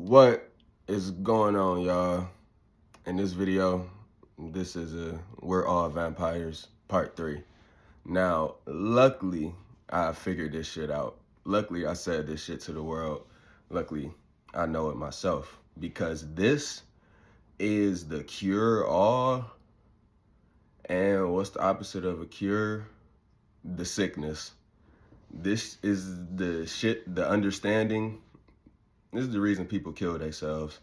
What is going on, y'all? In this video, this is We're All Vampires Part 3. Now, luckily, I figured this shit out. Luckily, I said this shit to the world. Luckily, I know it myself. Because this is the cure-all. And what's the opposite of a cure? The sickness. This is the shit, the understanding. This is the reason people kill themselves.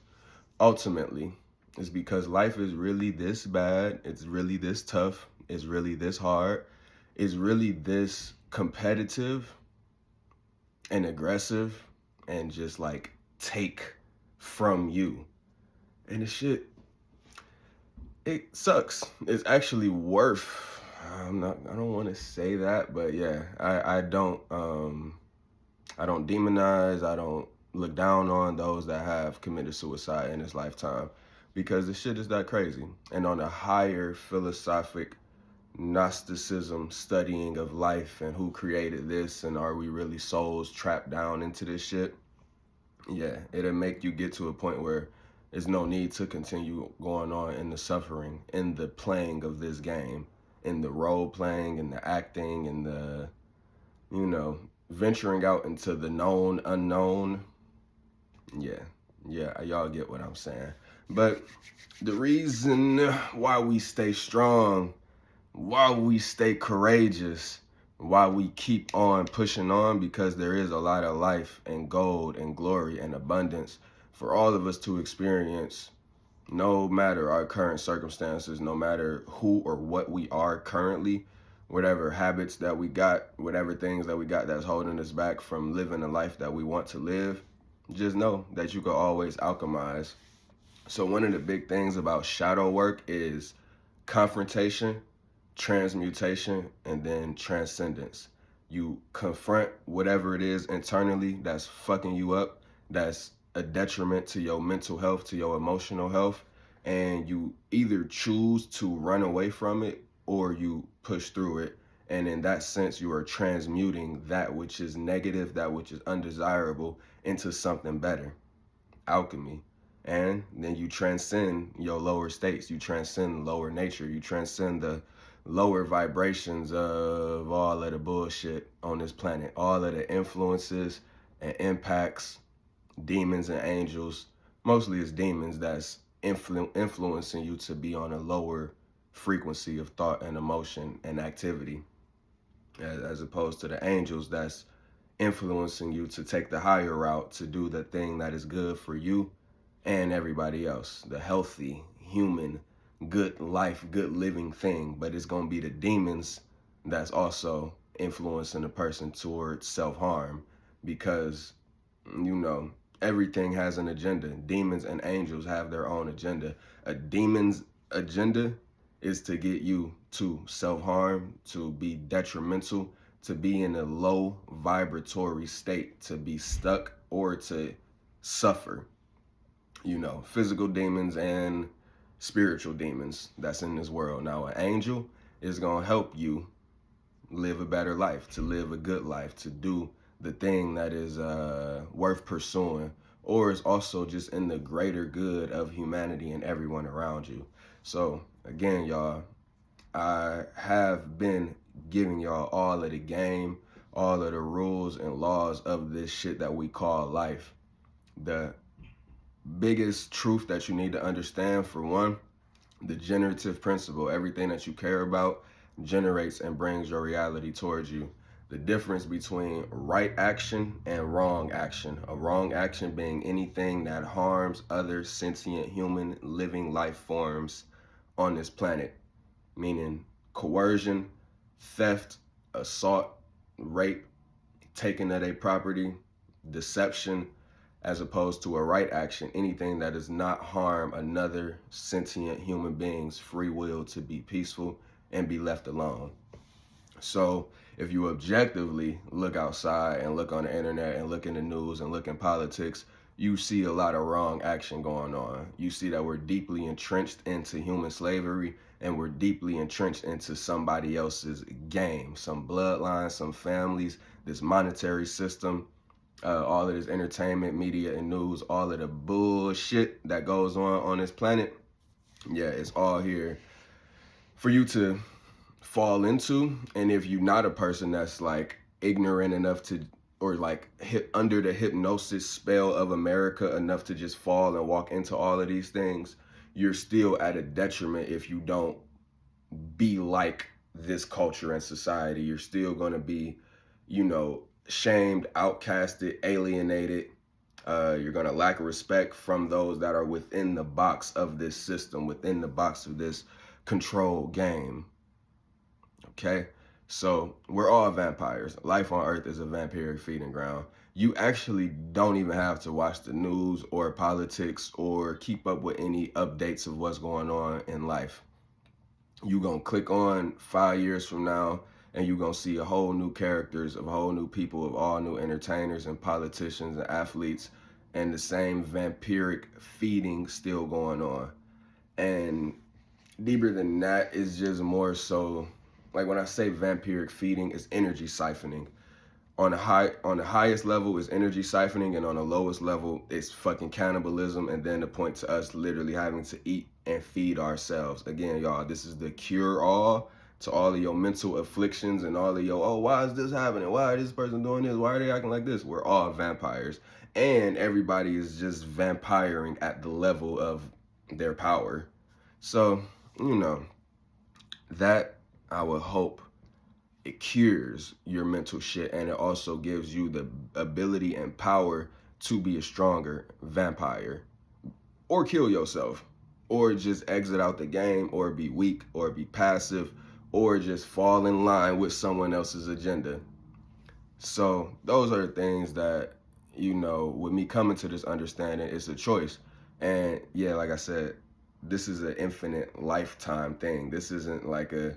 Ultimately, it's because life is really this bad. It's really this tough. It's really this hard. It's really this competitive and aggressive and just like take from you. And the shit, it sucks. It's actually worth. I don't want to say that, but yeah, I don't demonize. I don't look down on those that have committed suicide in this lifetime, because the shit is that crazy. And on a higher philosophic Gnosticism studying of life and who created this and are we really souls trapped down into this shit, yeah, it'll make you get to a point where there's no need to continue going on in the suffering, in the playing of this game, in the role playing and the acting and the, venturing out into the known unknown. Yeah, y'all get what I'm saying. But the reason why we stay strong, why we stay courageous, why we keep on pushing on, because there is a lot of life and gold and glory and abundance for all of us to experience, no matter our current circumstances, no matter who or what we are currently, whatever habits that we got, whatever things that we got that's holding us back from living the life that we want to live. Just know that you can always alchemize. So one of the big things about shadow work is confrontation, transmutation, and then transcendence. You confront whatever it is internally that's fucking you up, that's a detriment to your mental health, to your emotional health, and you either choose to run away from it or you push through it. And in that sense, you are transmuting that which is negative, that which is undesirable, into something better. Alchemy. And then you transcend your lower states. You transcend lower nature. You transcend the lower vibrations of all of the bullshit on this planet. All of the influences and impacts, demons and angels. Mostly it's demons that's influencing you to be on a lower frequency of thought and emotion and activity, as opposed to the angels that's influencing you to take the higher route, to do the thing that is good for you and everybody else, the healthy, human, good life, good living thing. But it's going to be the demons that's also influencing the person towards self-harm, because, everything has an agenda. Demons and angels have their own agenda. A demon's agenda is to get you to self-harm, to be detrimental, to be in a low vibratory state, to be stuck or to suffer. Physical demons and spiritual demons that's in this world. Now, an angel is going to help you live a better life, to live a good life, to do the thing that is worth pursuing, or is also just in the greater good of humanity and everyone around you. So again, y'all, I have been giving y'all all of the game, all of the rules and laws of this shit that we call life. The biggest truth that you need to understand, for one, the generative principle. Everything that you care about generates and brings your reality towards you. The difference between right action and wrong action. A wrong action being anything that harms other sentient human living life forms on this planet, meaning coercion, theft, assault, rape, taking of a property, deception, as opposed to a right action, anything that does not harm another sentient human being's free will to be peaceful and be left alone. So if you objectively look outside and look on the internet and look in the news and look in politics, you see a lot of wrong action going on. You see that we're deeply entrenched into human slavery, and we're deeply entrenched into somebody else's game, some bloodline, some families, this monetary system. all of this entertainment, media, and news, all of the bullshit that goes on this planet, yeah, it's all here for you to fall into. And if you're not a person that's like ignorant enough to, or like hit under the hypnosis spell of America enough to just fall and walk into all of these things, you're still at a detriment if you don't be like this culture and society. You're still going to be, you know, shamed, outcasted, alienated. You're going to lack respect from those that are within the box of this system, within the box of this control game. Okay? So we're all vampires. Life on Earth is a vampiric feeding ground. You actually don't even have to watch the news or politics or keep up with any updates of what's going on in life. You're going to click on 5 years from now and you're going to see a whole new characters of whole new people, of all new entertainers and politicians and athletes, and the same vampiric feeding still going on. And deeper than that is just more so, like when I say vampiric feeding, it's energy siphoning. On the highest level is energy siphoning, and on the lowest level it's fucking cannibalism, and then the point to us literally having to eat and feed ourselves. Again, y'all, this is the cure all to all of your mental afflictions and all of your, oh, why is this happening? Why is this person doing this? Why are they acting like this? We're all vampires, and everybody is just vampiring at the level of their power. So, you know, that I would hope it cures your mental shit, and it also gives you the ability and power to be a stronger vampire, or kill yourself, or just exit out the game, or be weak, or be passive, or just fall in line with someone else's agenda. So those are the things that, you know, with me coming to this understanding, it's a choice. And yeah, like I said, this is an infinite lifetime thing. This isn't like a,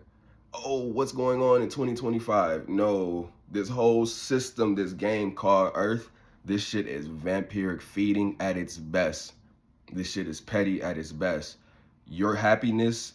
oh, what's going on in 2025? No, this whole system, this game called Earth, this shit is vampiric feeding at its best. This shit is petty at its best. Your happiness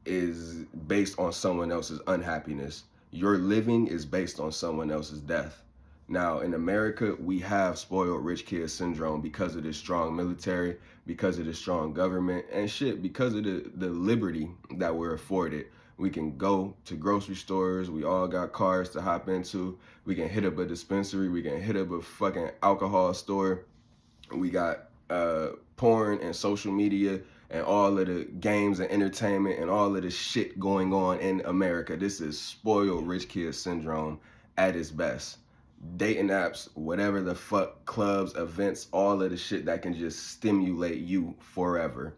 is based on someone else's unhappiness. Your living is based on someone else's death. Now, in America, we have spoiled rich kid syndrome because of this strong military, because of the strong government, and shit, because of the liberty that we're afforded. We can go to grocery stores. We all got cars to hop into. We can hit up a dispensary. We can hit up a fucking alcohol store. We got porn and social media and all of the games and entertainment and all of the shit going on in America. This is spoiled rich kid syndrome at its best. Dating apps, whatever the fuck, clubs, events, all of the shit that can just stimulate you forever.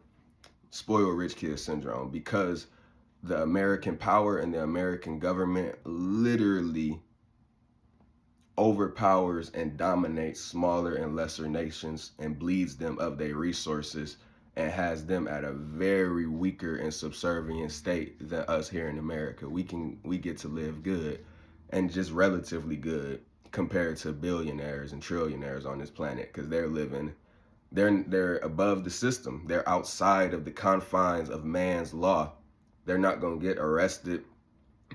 Spoiled rich kid syndrome, because the American power and the American government literally overpowers and dominates smaller and lesser nations and bleeds them of their resources and has them at a very weaker and subservient state than us here in America. We get to live good, and just relatively good compared to billionaires and trillionaires on this planet, because they're above the system. They're outside of the confines of man's law. They're not going to get arrested.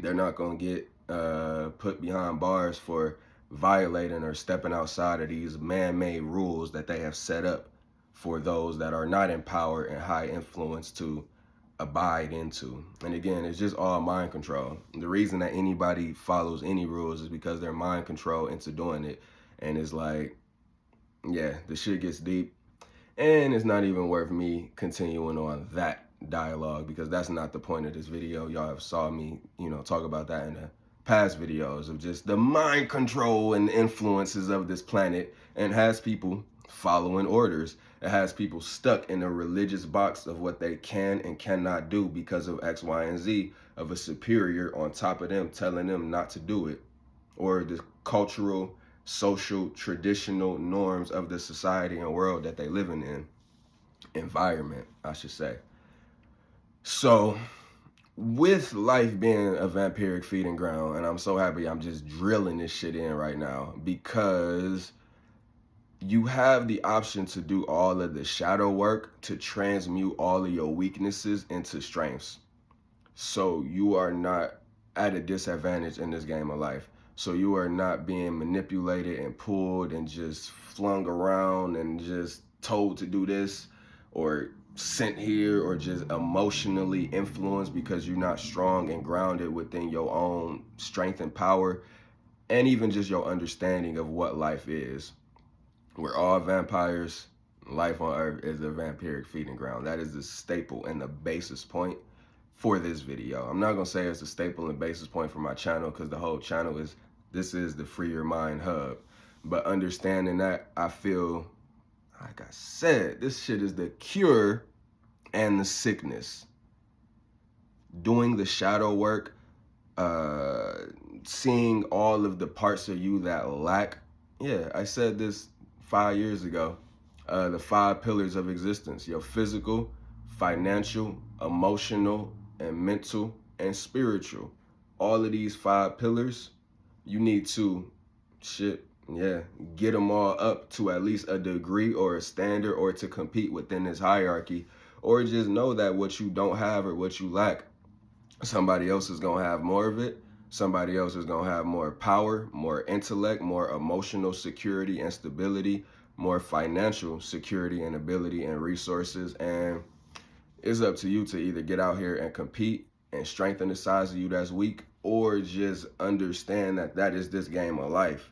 They're not going to get put behind bars for violating or stepping outside of these man-made rules that they have set up for those that are not in power and high influence to abide into. And again, it's just all mind control. The reason that anybody follows any rules is because they're mind control into doing it. And it's like, yeah, the shit gets deep. And it's not even worth me continuing on that dialogue, because that's not the point of this video. Y'all have saw me, you know, talk about that in the past videos of just the mind control and influences of this planet, and has people following orders. It has people stuck in a religious box of what they can and cannot do because of X, Y, and Z of a superior on top of them telling them not to do it, or the cultural, social, traditional norms of the society and world that they living in. Environment, I should say. So, with life being a vampiric feeding ground, and I'm so happy I'm just drilling this shit in right now, because you have the option to do all of the shadow work to transmute all of your weaknesses into strengths. So you are not at a disadvantage in this game of life. So you are not being manipulated and pulled and just flung around and just told to do this or sent here or just emotionally influenced because you're not strong and grounded within your own strength and power and even just your understanding of what life is. We're all vampires. Life on Earth is a vampiric feeding ground. That is the staple and the basis point for this video. I'm not gonna say it's a staple and basis point for my channel because the whole channel is, this is the Free Your Mind hub. But understanding that, I feel, like I said, this shit is the cure and the sickness. Doing the shadow work, seeing all of the parts of you that lack. Yeah, I said this 5 years ago. The 5 pillars of existence: your physical, financial, emotional, and mental, and spiritual. All of these 5 pillars, you need to, get them all up to at least a degree or a standard, or to compete within this hierarchy, or just know that what you don't have or what you lack, somebody else is going to have more of it. Somebody else is going to have more power, more intellect, more emotional security and stability, more financial security and ability and resources. And it's up to you to either get out here and compete and strengthen the size of you that's weak, or just understand that that is this game of life.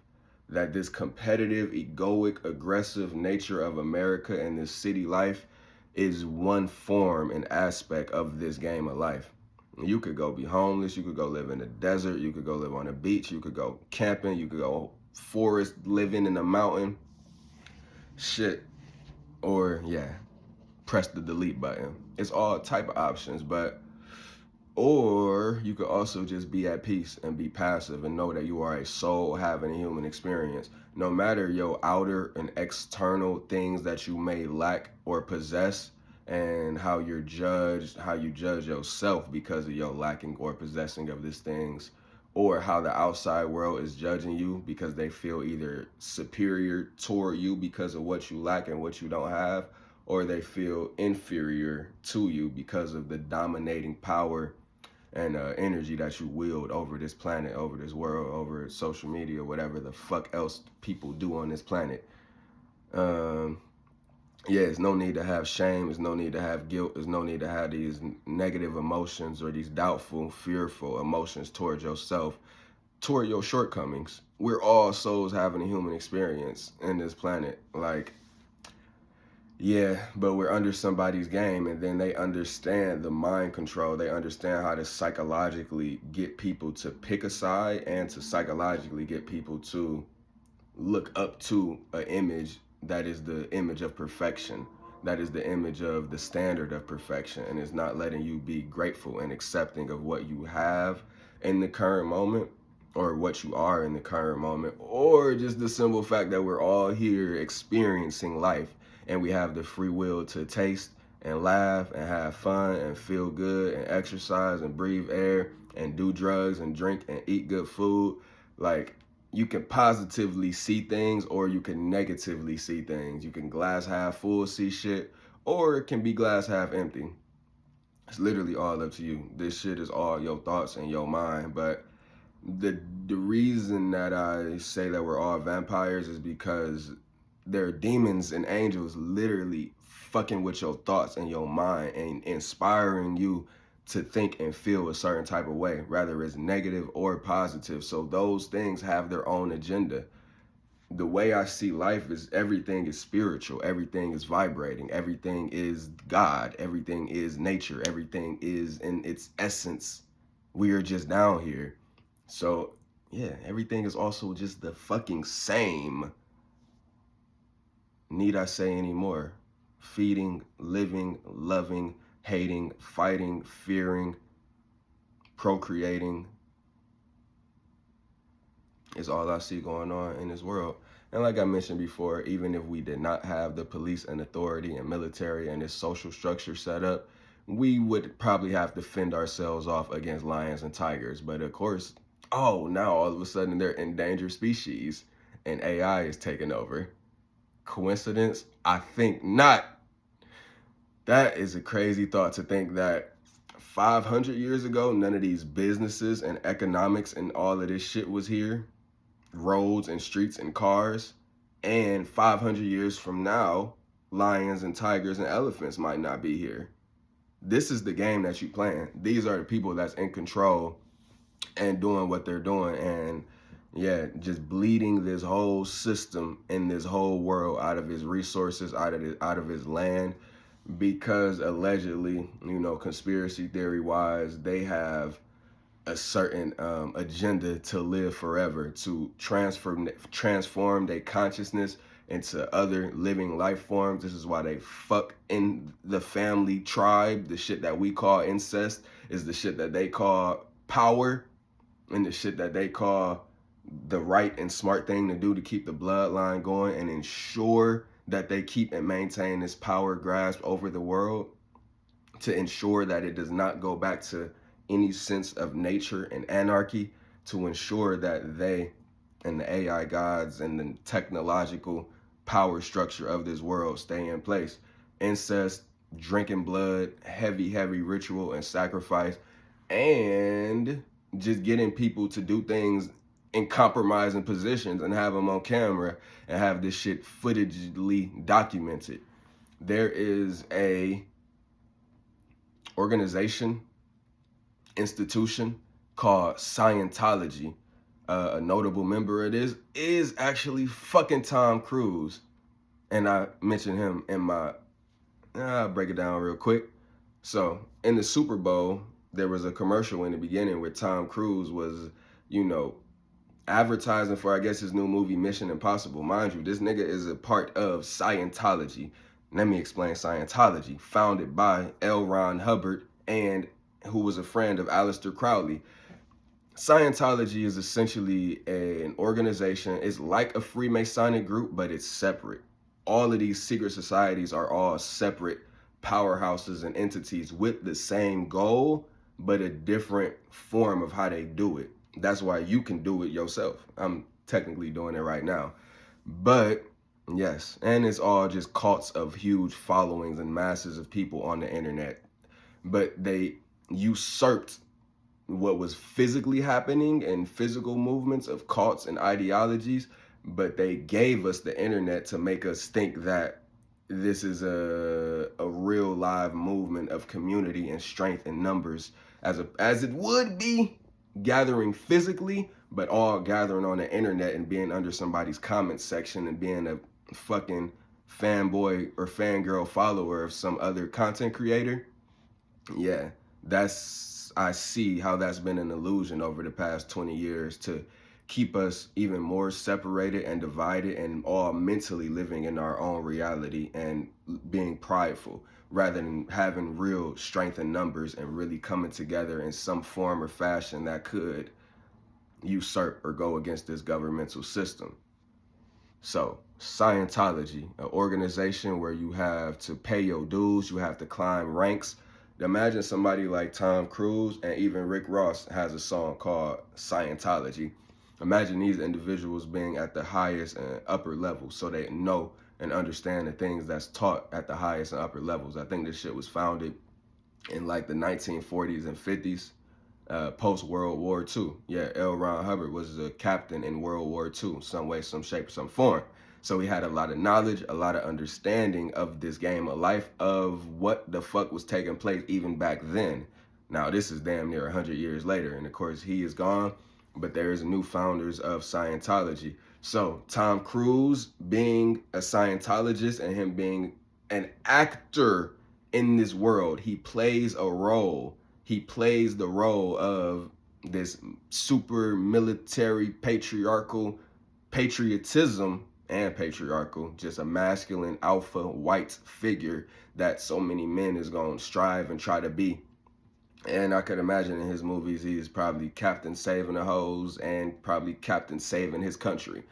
That this competitive, egoic, aggressive nature of America and this city life is one form and aspect of this game of life. You could go be homeless, you could go live in the desert, you could go live on a beach, you could go camping, you could go forest living in the mountain. Shit. Or press the delete button. It's all type of options, or you could also just be at peace and be passive and know that you are a soul having a human experience. No matter your outer and external things that you may lack or possess, and how you're judged, how you judge yourself because of your lacking or possessing of these things, or how the outside world is judging you because they feel either superior toward you because of what you lack and what you don't have, or they feel inferior to you because of the dominating power and energy that you wield over this planet, over this world, over social media, whatever the fuck else people do on this planet. There's no need to have shame. There's no need to have guilt. There's no need to have these negative emotions or these doubtful, fearful emotions towards yourself, toward your shortcomings. We're all souls having a human experience in this planet. But we're under somebody's game, and then they understand the mind control. They understand how to psychologically get people to pick a side and to psychologically get people to look up to an image that is the image of perfection, that is the image of the standard of perfection, and it's not letting you be grateful and accepting of what you have in the current moment, or what you are in the current moment, or just the simple fact that we're all here experiencing life, and we have the free will to taste and laugh and have fun and feel good and exercise and breathe air and do drugs and drink and eat good food. You can positively see things, or you can negatively see things. You can glass half full see shit, or it can be glass half empty. It's literally all up to you. This shit is all your thoughts and your mind. But the reason that I say that we're all vampires is because there are demons and angels literally fucking with your thoughts and your mind and inspiring you to think and feel a certain type of way, whether it's negative or positive. So those things have their own agenda. The way I see life is everything is spiritual, everything is vibrating, everything is God, everything is nature, everything is in its essence. We are just down here. So everything is also just the fucking same. Need I say any more? Feeding, living, loving, hating, fighting, fearing, procreating is all I see going on in this world. And like I mentioned before, even if we did not have the police and authority and military and this social structure set up, we would probably have to fend ourselves off against lions and tigers. But of course, now all of a sudden they're endangered species and AI is taking over. Coincidence? I think not. That is a crazy thought, to think that 500 years ago, none of these businesses and economics and all of this shit was here. roads and streets and cars. And 500 years from now, lions and tigers and elephants might not be here. This is the game that you playing. These are the people that's in control and doing what they're doing. And yeah, just bleeding this whole system and this whole world out of his resources, out of his land, because allegedly, conspiracy theory wise, they have a certain agenda to live forever, to transform their consciousness into other living life forms. This is why they fuck in the family tribe. The shit that we call incest is the shit that they call power, and the shit that they call the right and smart thing to do to keep the bloodline going and ensure that they keep and maintain this power grasp over the world, to ensure that it does not go back to any sense of nature and anarchy, to ensure that they and the AI gods and the technological power structure of this world stay in place. Incest, drinking blood, heavy ritual and sacrifice, and just getting people to do things in compromising positions and have them on camera and have this shit footagely documented. There is a organization, institution called Scientology. A notable member of this is actually fucking Tom Cruise. And I mentioned him in my, I'll break it down real quick. So in the Super Bowl, there was a commercial in the beginning where Tom Cruise was, advertising for, I guess, his new movie, Mission Impossible. Mind you, this nigga is a part of Scientology. Let me explain Scientology. Founded by L. Ron Hubbard, and who was a friend of Aleister Crowley. Scientology is essentially an organization. It's like a Freemasonic group, but it's separate. All of these secret societies are all separate powerhouses and entities with the same goal, but a different form of how they do it. That's why you can do it yourself. I'm technically doing it right now. But yes, and it's all just cults of huge followings and masses of people on the internet. But they usurped what was physically happening and physical movements of cults and ideologies, but they gave us the internet to make us think that this is a real live movement of community and strength and numbers, as it would be gathering physically, but all gathering on the internet and being under somebody's comment section and being a fucking fanboy or fangirl follower of some other content creator. Yeah, I see how that's been an illusion over the past 20 years to keep us even more separated and divided and all mentally living in our own reality and being prideful, rather than having real strength in numbers and really coming together in some form or fashion that could usurp or go against this governmental system. So Scientology, an organization where you have to pay your dues, you have to climb ranks. Imagine somebody like Tom Cruise, and even Rick Ross has a song called Scientology. Imagine these individuals being at the highest and upper level, so they know and understand the things that's taught at the highest and upper levels. I think this shit was founded in like the 1940s and 50s, post World War II. Yeah, L. Ron Hubbard was a captain in World War II, some way, some shape, some form. So he had a lot of knowledge, a lot of understanding of this game of life, of what the fuck was taking place even back then. Now, this is damn near 100 years later, and of course he is gone, but there is new founders of Scientology. So Tom Cruise being a Scientologist and him being an actor in this world, he plays a role. He plays the role of this super military patriarchal patriotism and patriarchal, just a masculine alpha white figure that so many men is going to strive and try to be. And I could imagine in his movies, he's probably Captain Saving the Hoes and probably Captain Saving his country.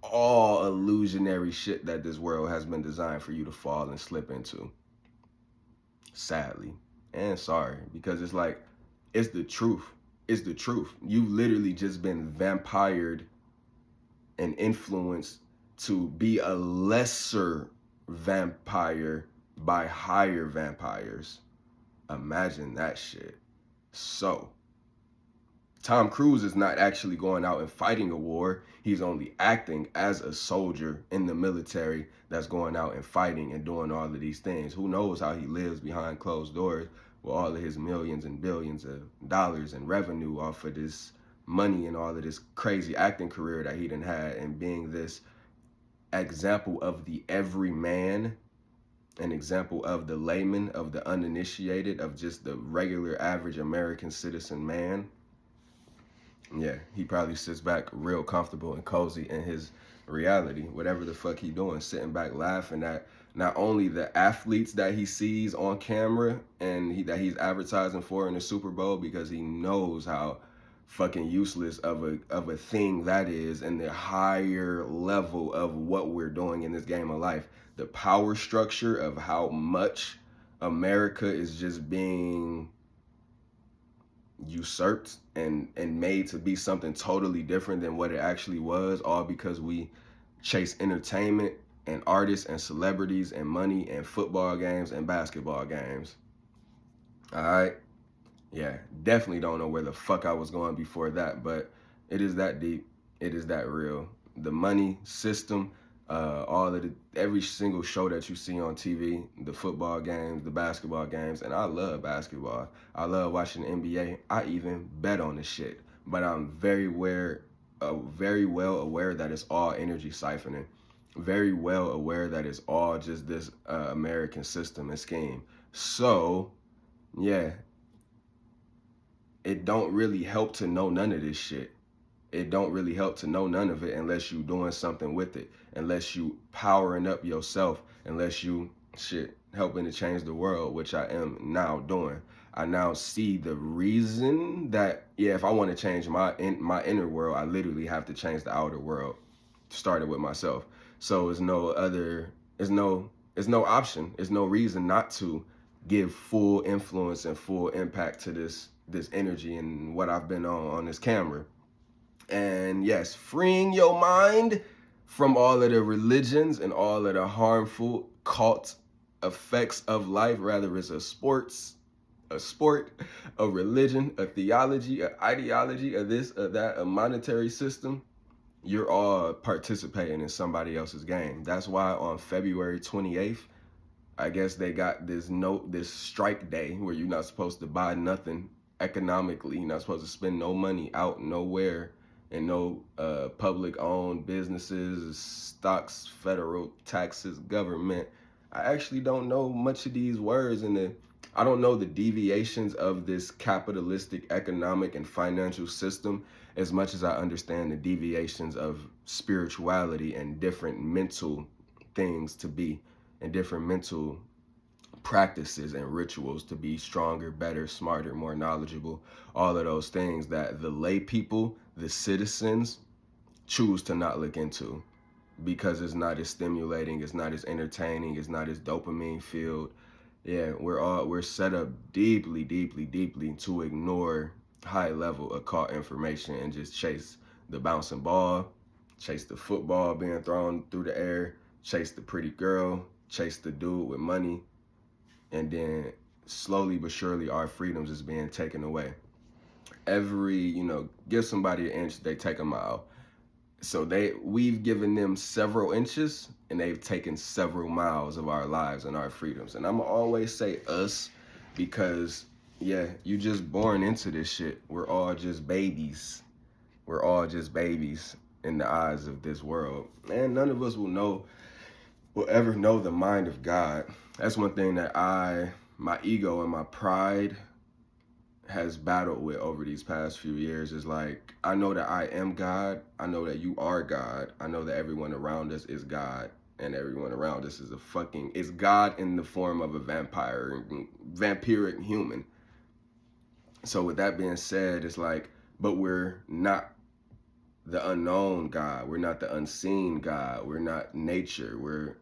All illusionary shit that this world has been designed for you to fall and slip into. Sadly. And sorry, because it's like, it's the truth. It's the truth. You've literally just been vampired and influenced to be a lesser vampire by higher vampires. Imagine that shit. So, Tom Cruise is not actually going out and fighting a war. He's only acting as a soldier in the military that's going out and fighting and doing all of these things. Who knows how he lives behind closed doors with all of his millions and billions of dollars in revenue off of this money and all of this crazy acting career that he done had, and being this example of the everyman, an example of the layman, of the uninitiated, of just the regular average American citizen man. Yeah, he probably sits back real comfortable and cozy in his reality, whatever the fuck he doing, sitting back laughing at not only the athletes that he sees on camera and that he's advertising for in the Super Bowl, because he knows how fucking useless of a thing that is, and the higher level of what we're doing in this game of life. The power structure of how much America is just being usurped and made to be something totally different than what it actually was, all because we chase entertainment and artists and celebrities and money and football games and basketball games. All right. Yeah, definitely don't know where the fuck I was going before that, but it is that deep. It is that real. The money system, all of every single show that you see on TV, the football games, the basketball games, and I love basketball. I love watching the NBA. I even bet on the shit, but I'm very well aware that it's all energy siphoning. Very well aware that it's all just this American system and scheme. So, yeah, it don't really help to know none of this shit. It don't really help to know none of it unless you doing something with it, unless you powering up yourself, unless you helping to change the world, which I am now doing. I now see the reason that, yeah, if I want to change my inner world, I literally have to change the outer world, started with myself. So it's no option. There's no reason not to give full influence and full impact to this energy and what I've been on this camera. And yes, freeing your mind from all of the religions and all of the harmful cult effects of life, rather it's a sport, a religion, a theology, an ideology, a this, a that, a monetary system. You're all participating in somebody else's game. That's why on February 28th, I guess they got this strike day where you're not supposed to buy nothing economically. You're not supposed to spend no money out nowhere, and no public owned businesses, stocks, federal taxes, government. I actually don't know much of these words, and I don't know the deviations of this capitalistic economic and financial system as much as I understand the deviations of spirituality and different mental things to be, and different mental practices and rituals to be stronger, better, smarter, more knowledgeable, all of those things that the lay people, the citizens, choose to not look into because it's not as stimulating, it's not as entertaining, it's not as dopamine filled. Yeah, we're set up deeply to ignore high level occult information and just chase the bouncing ball, chase the football being thrown through the air, chase the pretty girl, chase the dude with money, and then slowly but surely our freedoms is being taken away. Give somebody an inch, they take a mile. So we've given them several inches and they've taken several miles of our lives and our freedoms. And I'm gonna always say us because, yeah, you just born into this shit. We're all just babies. We're all just babies in the eyes of this world. And none of us will ever know the mind of God. That's one thing that my ego and my pride has battled with over these past few years. Is like, I know that I am God. I know that you are God. I know that everyone around us is God. And everyone around us is God in the form of a vampiric human. So with that being said, it's like, but we're not the unknown God. We're not the unseen God. We're not nature. We're,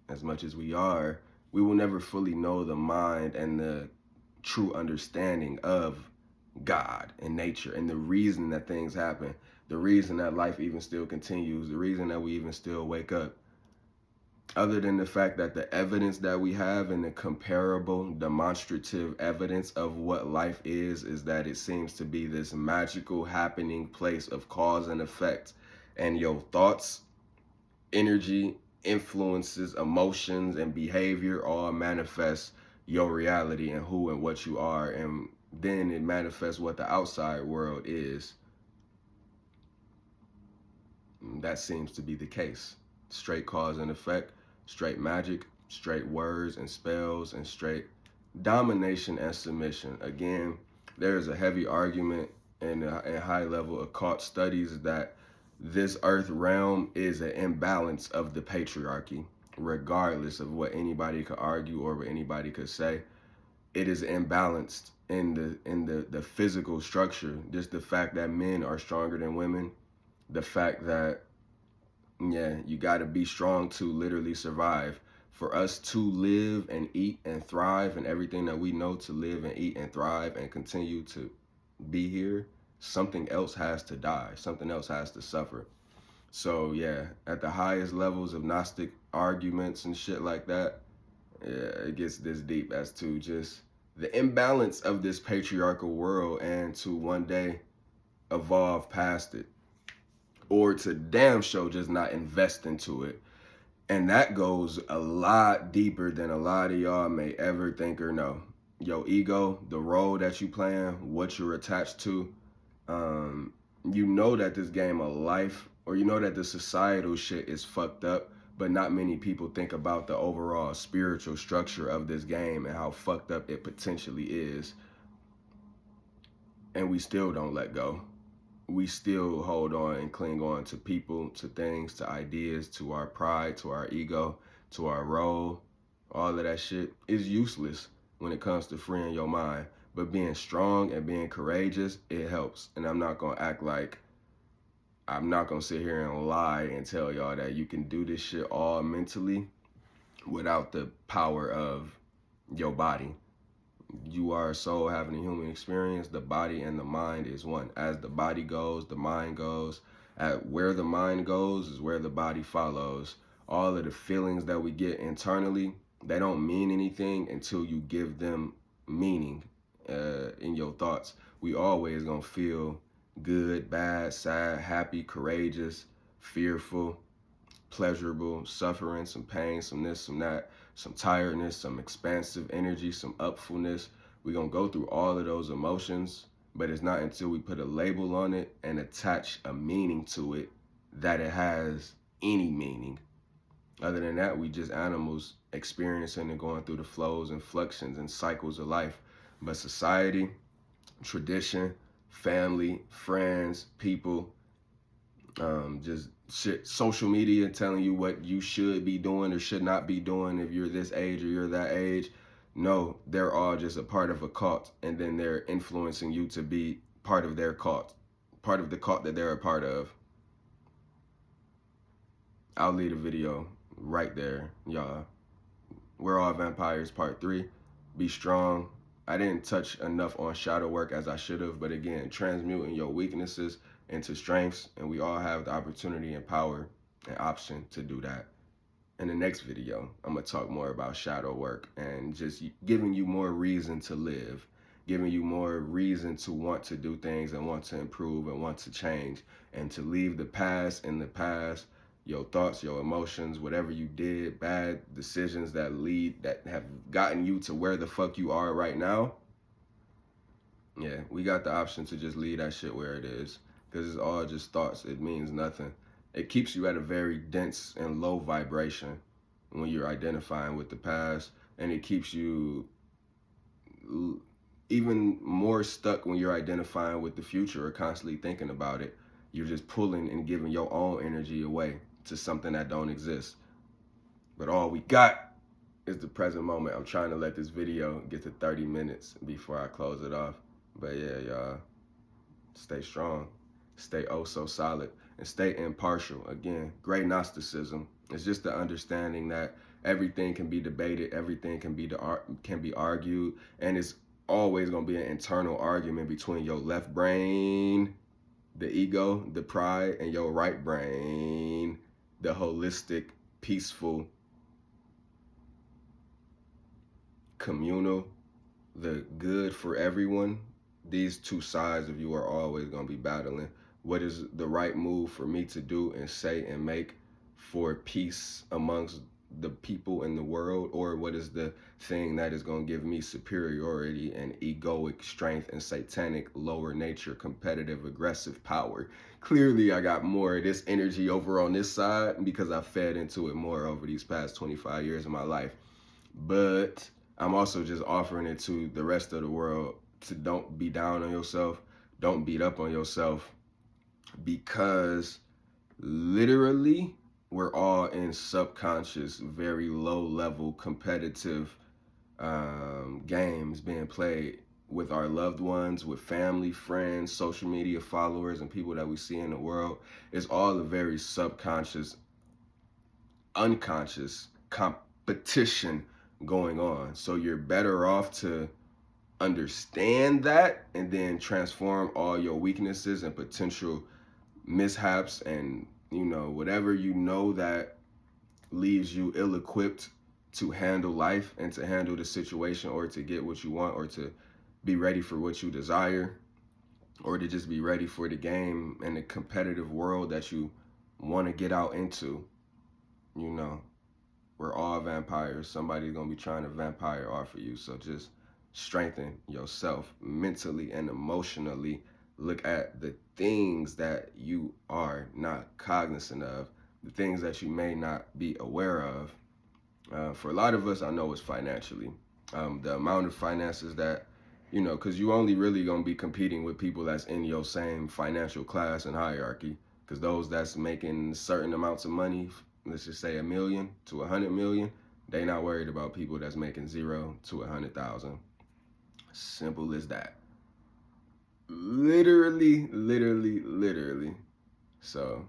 as much as we will never fully know the mind and the true understanding of God and nature and the reason that things happen, the reason that life even still continues, the reason that we even still wake up. other than the fact that the evidence that we have and the comparable demonstrative evidence of what life is that it seems to be this magical happening place of cause and effect, and your thoughts, energy, influences, emotions, and behavior all manifest your reality and who and what you are, and then it manifests what the outside world is. That seems to be the case. Straight cause and effect, straight magic, straight words and spells, and straight domination and submission. Again, there is a heavy argument in high level occult studies that this earth realm is an imbalance of the patriarchy, regardless of what anybody could argue or what anybody could say. It is imbalanced in the physical structure. Just the fact that men are stronger than women, the fact that, yeah, you got to be strong to literally survive. For us to live and eat and thrive and everything that we know to live and eat and thrive and continue to be here, something else has to die. Something else has to suffer. So yeah, at the highest levels of Gnostic arguments and shit like that, yeah, it gets this deep as to just the imbalance of this patriarchal world, and to one day evolve past it, or to damn show just not invest into it. And that goes a lot deeper than a lot of y'all may ever think or know. Your ego, the role that you playing, what you're attached to, you know that this game of life, or you know that the societal shit is fucked up, but not many people think about the overall spiritual structure of this game and how fucked up it potentially is. And we still don't let go. We still hold on and cling on to people, to things, to ideas, to our pride, to our ego, to our role. All of that shit is useless when it comes to freeing your mind. But being strong and being courageous, it helps. And I'm not going to act like, I'm not going to sit here and lie and tell y'all that you can do this shit all mentally without the power of your body. You are a soul having a human experience. The body and the mind is one. As the body goes, the mind goes. At where the mind goes is where the body follows. All of the feelings that we get internally, they don't mean anything until you give them meaning in your thoughts. We always gonna feel good, bad, sad, happy, courageous, fearful, pleasurable, suffering, some pain, some this, some that, some tiredness, some expansive energy, some upfulness. We're going to go through all of those emotions, but it's not until we put a label on it and attach a meaning to it that it has any meaning. Other than that, we just animals experiencing and going through the flows and fluctuations and cycles of life. But society, tradition, family, friends, people, just shit, social media telling you what you should be doing or should not be doing if you're this age or you're that age. No, they're all just a part of a cult, and then they're influencing you to be part of their cult, part of the cult that they're a part of. I'll leave a video right there, y'all. We're All Vampires Part 3. Be strong. I didn't touch enough on shadow work as I should have, but again, transmuting your weaknesses into strengths, and we all have the opportunity and power and option to do that. In the next video, I'm going to talk more about shadow work and just giving you more reason to live, giving you more reason to want to do things and want to improve and want to change, and to leave the past in the past. Your thoughts, your emotions, whatever you did, bad decisions that have gotten you to where the fuck you are right now. Yeah, we got the option to just leave that shit where it is, because it's all just thoughts. It means nothing. It keeps you at a very dense and low vibration when you're identifying with the past, and it keeps you even more stuck when you're identifying with the future or constantly thinking about it. You're just pulling and giving your own energy away to something that don't exist. But all we got is the present moment. I'm trying to let this video get to 30 minutes before I close it off. But yeah, y'all, stay strong, stay oh so solid, and stay impartial. Again, great Gnosticism. It's just the understanding that everything can be debated, everything can be argued, and it's always gonna be an internal argument between your left brain, the ego, the pride, and your right brain, the holistic, peaceful, communal, the good for everyone, these two sides of you are always going to be battling. What is the right move for me to do and say and make for peace amongst the people in the world, or what is the thing that is going to give me superiority and egoic strength and satanic lower nature competitive aggressive power? Clearly I got more of this energy over on this side because I fed into it more over these past 25 years of my life. But I'm also just offering it to the rest of the world to don't be down on yourself, don't beat up on yourself, because literally we're all in subconscious, very low level competitive games being played with our loved ones, with family, friends, social media followers, and people that we see in the world. It's all a very subconscious, unconscious competition going on. So you're better off to understand that and then transform all your weaknesses and potential mishaps and whatever that leaves you ill-equipped to handle life and to handle the situation, or to get what you want, or to be ready for what you desire, or to just be ready for the game and the competitive world that you want to get out into. We're all vampires. Somebody's gonna be trying to vampire off of you. So just strengthen yourself mentally and emotionally. Look at the things that you are not cognizant of, the things that you may not be aware of. For a lot of us, I know it's financially. The amount of finances that, because you only really gonna be competing with people that's in your same financial class and hierarchy. Because those that's making certain amounts of money, let's just say 1 million to 100 million, they not worried about people that's making 0 to 100,000. Simple as that. Literally, literally, literally. So,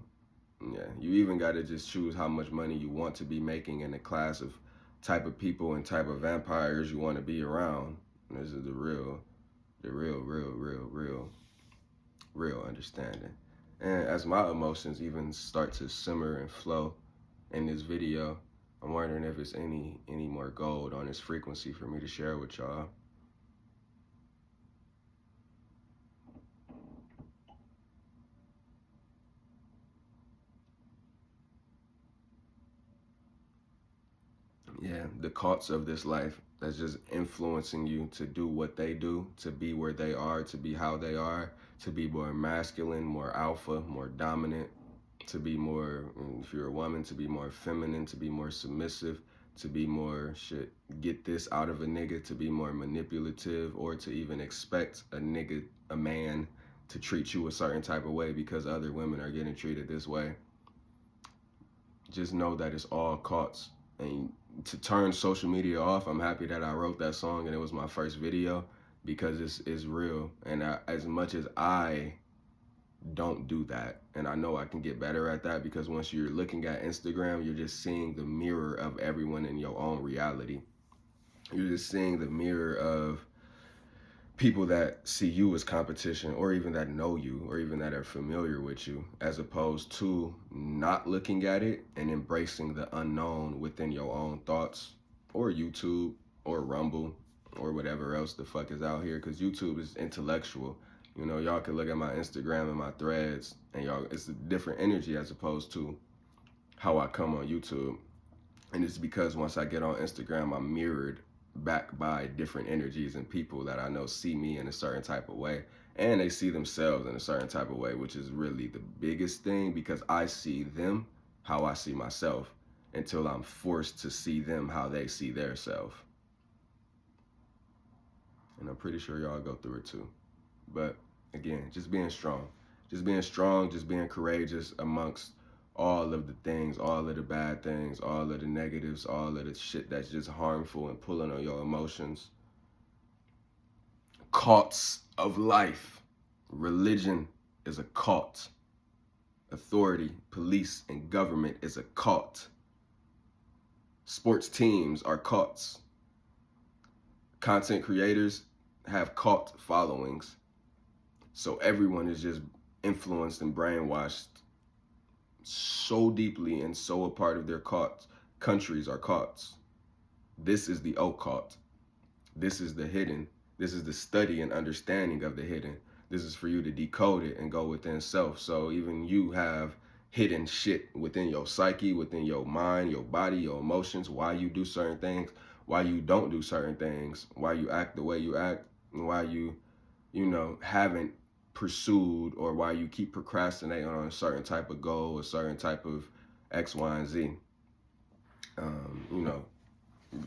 yeah, you even got to just choose how much money you want to be making and the class of type of people and type of vampires you want to be around. This is the real understanding. And as my emotions even start to simmer and flow in this video, I'm wondering if it's any more gold on this frequency for me to share with y'all. Yeah, the cults of this life that's just influencing you to do what they do, to be where they are, to be how they are, to be more masculine, more alpha, more dominant, to be more, if you're a woman, to be more feminine, to be more submissive, to be more get this out of a nigga, to be more manipulative, or to even expect a man to treat you a certain type of way because other women are getting treated this way. Just know that it's all cults. And to turn social media off, I'm happy that I wrote that song and it was my first video, because it's real. And as much as I don't do that, and I know I can get better at that, because once you're looking at Instagram, you're just seeing the mirror of everyone in your own reality. You're just seeing the mirror of people that see you as competition, or even that know you, or even that are familiar with you, as opposed to not looking at it and embracing the unknown within your own thoughts, or YouTube, or Rumble, or whatever else the fuck is out here. Because YouTube is intellectual. Y'all can look at my Instagram and my threads, and it's a different energy as opposed to how I come on YouTube. And it's because once I get on Instagram, I'm mirrored back by different energies and people that I know see me in a certain type of way, and they see themselves in a certain type of way, which is really the biggest thing, because I see them how I see myself until I'm forced to see them how they see their self. And I'm pretty sure y'all go through it too. But again, just being strong, just being courageous amongst all of the things, all of the bad things, all of the negatives, all of the shit that's just harmful and pulling on your emotions. Cults of life. Religion is a cult. Authority, police, and government is a cult. Sports teams are cults. Content creators have cult followings. So everyone is just influenced and brainwashed so deeply and so a part of their cults. Countries are cults. This is the occult. This is the hidden. This is the study and understanding of the hidden. This is for you to decode it and go within self. So even you have hidden shit within your psyche, within your mind, your body, your emotions, why you do certain things, why you don't do certain things, why you act the way you act, and why you haven't pursued, or why you keep procrastinating on a certain type of goal, a certain type of X, Y, and Z. You know,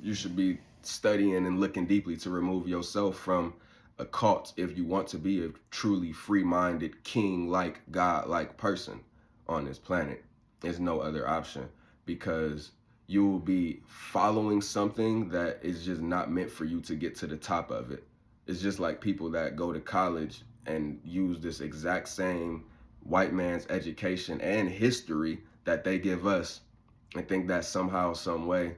you should be studying and looking deeply to remove yourself from a cult if you want to be a truly free-minded, king-like, God-like person on this planet. There's no other option, because you will be following something that is just not meant for you to get to the top of it. It's just like people that go to college and use this exact same white man's education and history that they give us, and think that somehow, some way,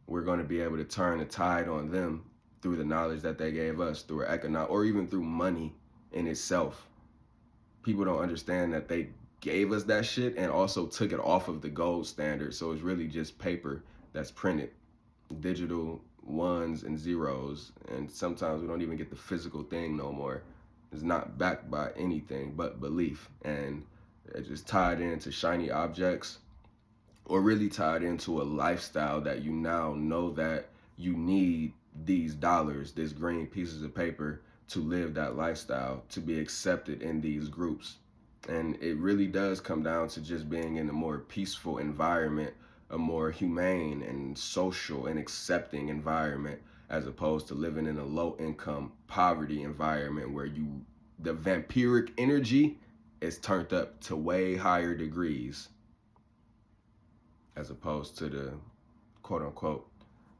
we're going to be able to turn the tide on them through the knowledge that they gave us, through economic, or even through money in itself. People don't understand that they gave us that shit and also took it off of the gold standard. So it's really just paper that's printed, digital ones and zeros. And sometimes we don't even get the physical thing no more. It's not backed by anything but belief. And it just tied into shiny objects, or really tied into a lifestyle that you now know that you need these dollars, this green pieces of paper, to live that lifestyle, to be accepted in these groups. And it really does come down to just being in a more peaceful environment, a more humane and social and accepting environment, as opposed to living in a low income poverty environment where the vampiric energy is turned up to way higher degrees, as opposed to the quote unquote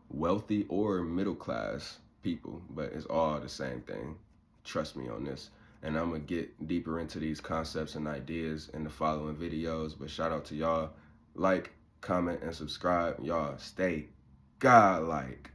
wealthy or middle class people. But it's all the same thing. Trust me on this. And I'm going to get deeper into these concepts and ideas in the following videos. But shout out to y'all. Like, comment, and subscribe. Y'all stay godlike.